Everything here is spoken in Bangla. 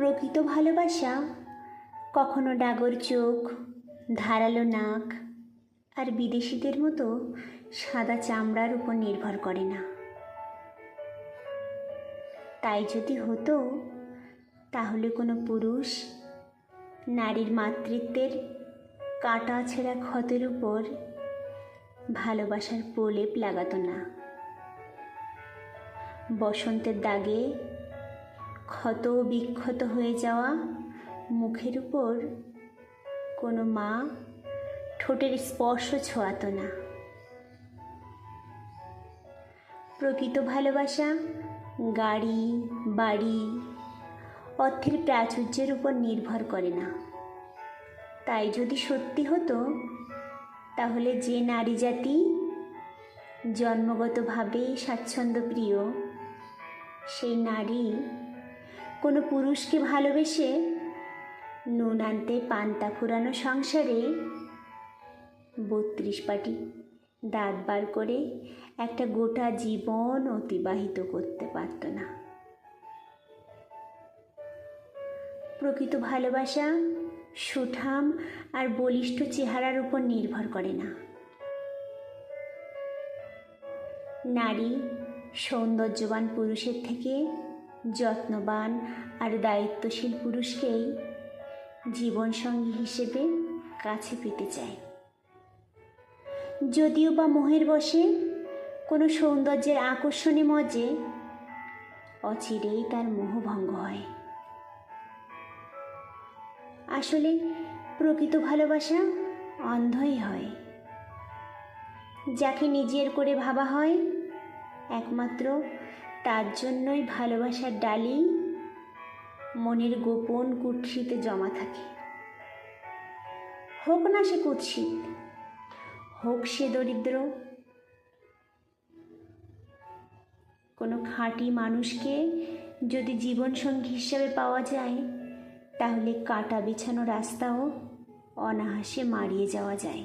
প্রকৃত ভালোবাসা কখনো ডাগর চোখ, ধারালো নাক আর বিদেশিদের মতো সাদা চামড়ার উপর নির্ভর করে না। তাই যদি হতো, তাহলে কোনো পুরুষ নারীর মাতৃত্বের কাটা ছেঁড়া ক্ষতের উপর ভালোবাসার প্রলেপ লাগাতো না। বসন্তের দাগে ক্ষত বিক্ষত হয়ে যাওয়া মুখের উপর কোনো মা ঠোঁটের স্পর্শ ছোঁয়াতো না। প্রকৃত ভালোবাসা গাড়ি, বাড়ি, অর্থের প্রাচুর্যের উপর নির্ভর করে না। তাই যদি সত্যি হতো, তাহলে যে নারী জাতি জন্মগতভাবে স্বাচ্ছন্দ্যপ্রিয়, সেই নারী কোনো পুরুষকে ভালোবেসে নুন আনতে পান্তা ফুরানো সংসারে 32 পাটি দাঁত বার করে একটা গোটা জীবন অতিবাহিত করতে পারত না। প্রকৃত ভালোবাসা সুঠাম আর বলিষ্ঠ চেহারার উপর নির্ভর করে না। নারী সৌন্দর্যবান পুরুষের থেকে যত্নবান আর দায়িত্বশীল পুরুষকেই জীবনসঙ্গী হিসেবে কাছে পেতে চায়। যদিও বা মোহের বশে কোনো সৌন্দর্যের আকর্ষণে মজে, অচিরেই তার মোহভঙ্গ হয়। আসলে প্রকৃত ভালোবাসা অন্ধই হয়। যাকে নিজের করে ভাবা হয়, একমাত্র তার জন্যই ভালোবাসার ডালি মনের গোপন কুৎসিতে জমা থাকে। হোক না সে কুৎসিত, হোক সে দরিদ্র, কোনো খাঁটি মানুষকে যদি জীবনসঙ্গী হিসাবে পাওয়া যায়, তাহলে কাঁটা বিছানো রাস্তাও অনায়াসে মাড়িয়ে যাওয়া যায়।